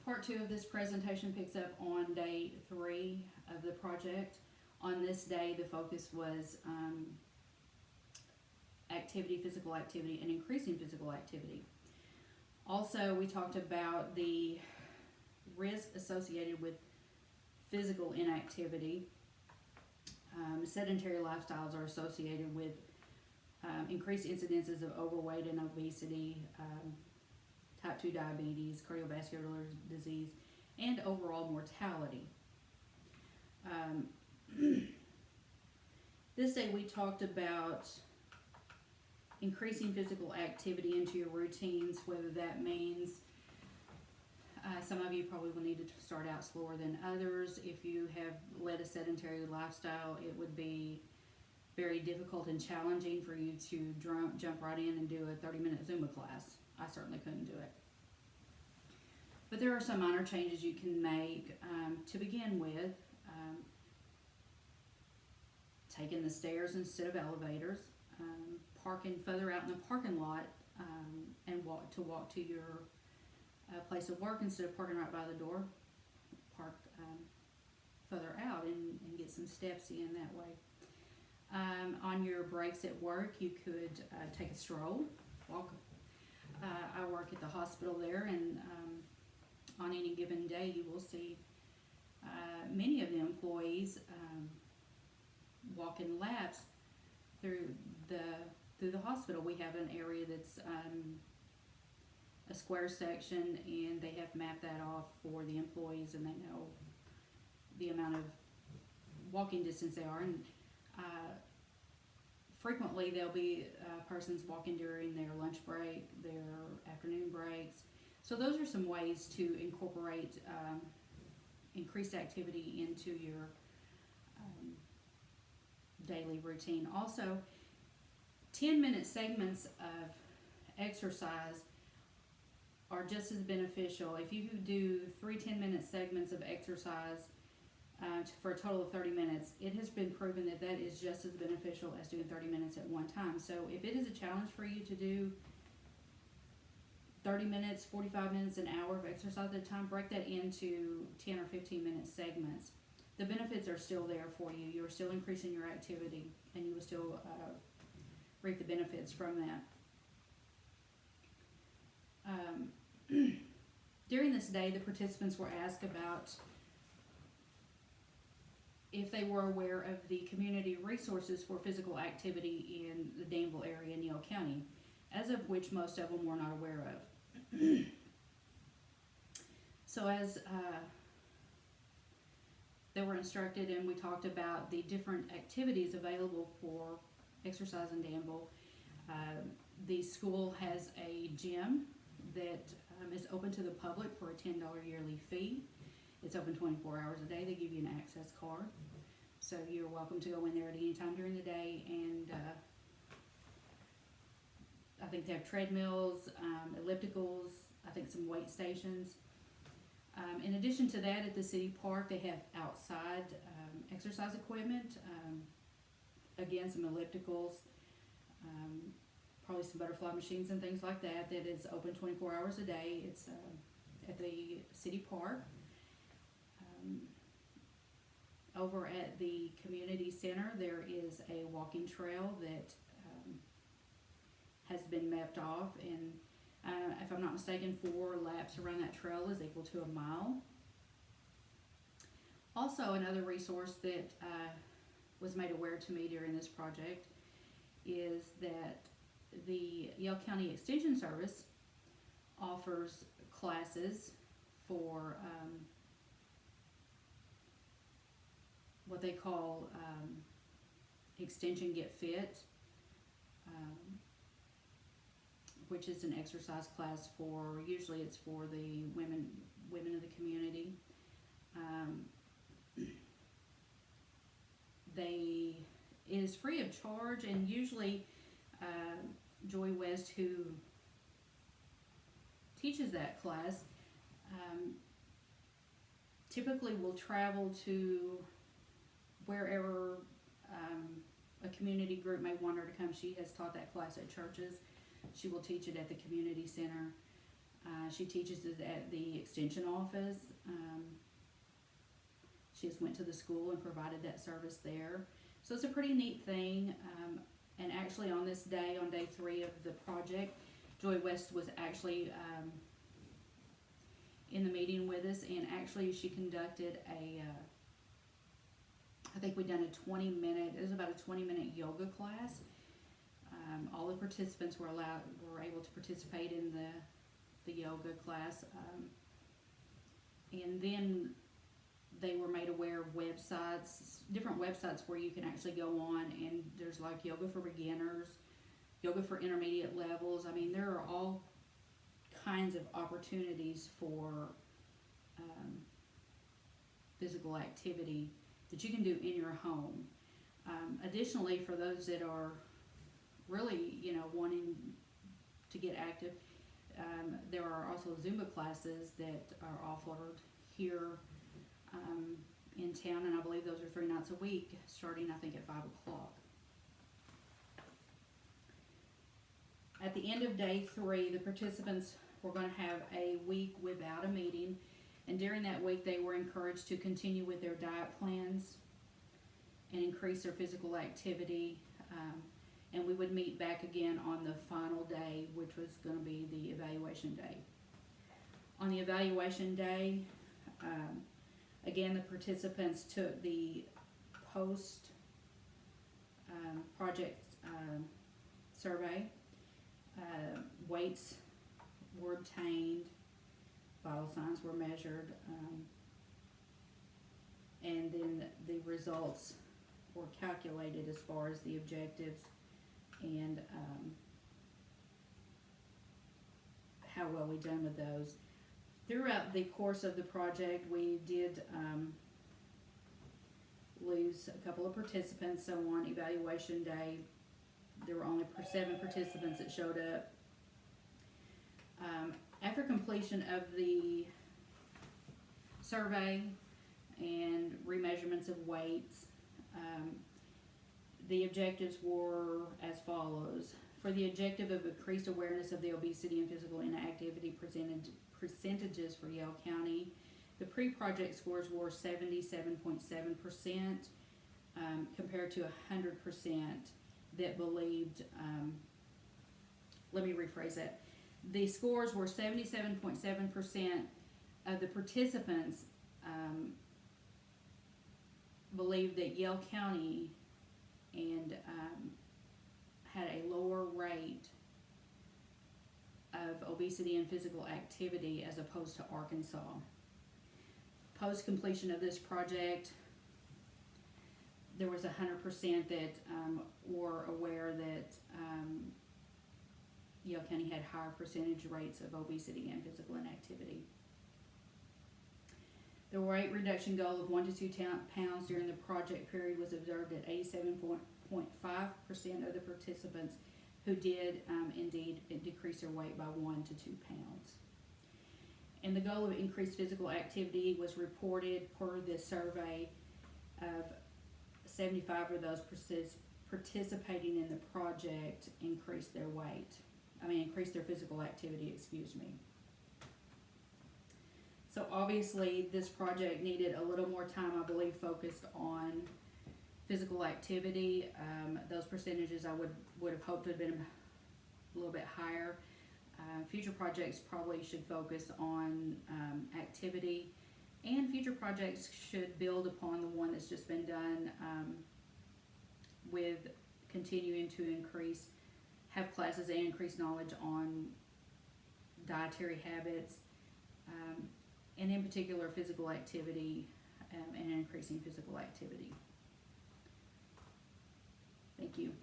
Part two of this presentation picks up on day 3 of the project. On this day, the focus was activity, physical activity, and increasing physical activity. Also, we talked about the risk associated with physical inactivity. Sedentary lifestyles are associated with increased incidences of overweight and obesity, type 2 diabetes, cardiovascular disease, and overall mortality. This day we talked about increasing physical activity into your routines, whether that means some of you probably will need to start out slower than others. If you have led a sedentary lifestyle, it would be very difficult and challenging for you to jump right in and do a 30-minute Zumba class. I certainly couldn't do it. But there are some minor changes you can make. To begin with, taking the stairs instead of elevators, parking further out in the parking lot, and walk to your place of work instead of parking right by the door. Park further out and get some steps in that way. On your breaks at work, you could take a stroll, walk. I work at the hospital there, and on any given day, you will see many of the employees walking laps through the hospital. We have an area that's a square section, and they have mapped that off for the employees, and they know the amount of walking distance they are. And frequently there'll be persons walking during their lunch break, their afternoon breaks. So those are some ways to incorporate increased activity into your daily routine. Also, 10-minute segments of exercise are just as beneficial. If you do 3 10-minute segments of exercise for a total of 30 minutes, it has been proven that that is just as beneficial as doing 30 minutes at one time. So if it is a challenge for you to do 30 minutes, 45 minutes, an hour of exercise at a time, break that into 10 or 15-minute segments. The benefits are still there for you. You're still increasing your activity, and you will still reap the benefits from that. During this day, the participants were asked about if they were aware of the community resources for physical activity in the Danville area in Yale County, as of which most of them were not aware of. So as they were instructed, and we talked about the different activities available for exercise in Danville. The school has a gym that is open to the public for a $10 yearly fee. It's open 24 hours a day. They give you an access card. So you're welcome to go in there at any time during the day. And I think they have treadmills, ellipticals, I think some weight stations. In addition to that, at the city park, they have outside exercise equipment. Again, some ellipticals, probably some butterfly machines and things like that. That is open 24 hours a day. It's at the city park. Over at the community center, there is a walking trail that has been mapped off, and if I'm not mistaken, 4 laps around that trail is equal to a mile. Also, another resource that was made aware to me during this project is that the Yale County Extension Service offers classes for what they call Extension Get Fit, which is an exercise class for, usually it's for the women of the community. It is free of charge, and usually Joy West, who teaches that class, typically will travel to wherever a community group may want her to come. She has taught that class at churches. She will teach it at the community center. She teaches it at the extension office. She just went to the school and provided that service there. So it's a pretty neat thing. And actually on this day, on day 3 of the project, Joy West was actually in the meeting with us, and actually she conducted I think we done a 20-minute, it was about a 20-minute yoga class. All the participants were able to participate in the yoga class. And then they were made aware of websites, different websites where you can actually go on, and there's like yoga for beginners, yoga for intermediate levels. I mean, there are all kinds of opportunities for physical activity that you can do in your home. Additionally, for those that are really, wanting to get active, there are also Zumba classes that are offered here in town, and I believe those are 3 nights a week, starting I think at 5 o'clock. At the end of day 3, the participants were going to have a week without a meeting, and during that week they were encouraged to continue with their diet plans and increase their physical activity, and we would meet back again on the final day, which was going to be the evaluation day. On the evaluation day, again, the participants took the post project survey. Weights were obtained, vital signs were measured, and then the results were calculated as far as the objectives and how well we done with those. Throughout the course of the project, we did lose a couple of participants. So on evaluation day, there were only 7 participants that showed up. After completion of the survey and remeasurements of weights, the objectives were as follows. For the objective of increased awareness of the obesity and physical inactivity percentages for Yale County, the pre-project scores were 77.7% compared to 100% that believed, let me rephrase that. The scores were 77.7% of the participants believed that Yale County and had a lower rate of obesity and physical activity as opposed to Arkansas. Post completion of this project, there was 100% that were aware that Yale County had higher percentage rates of obesity and physical inactivity. The weight reduction goal of 1 to 2 pounds during the project period was observed at 87.5% of the participants who did indeed decrease their weight by 1 to 2 pounds. And the goal of increased physical activity was reported per the survey of 75 of those participating in the project increased their physical activity, So obviously this project needed a little more time, I believe, focused on physical activity. Those percentages I would have hoped to have been a little bit higher. Future projects probably should focus on activity, and future projects should build upon the one that's just been done with continuing to have classes and increase knowledge on dietary habits, and in particular physical activity and increasing physical activity. Thank you.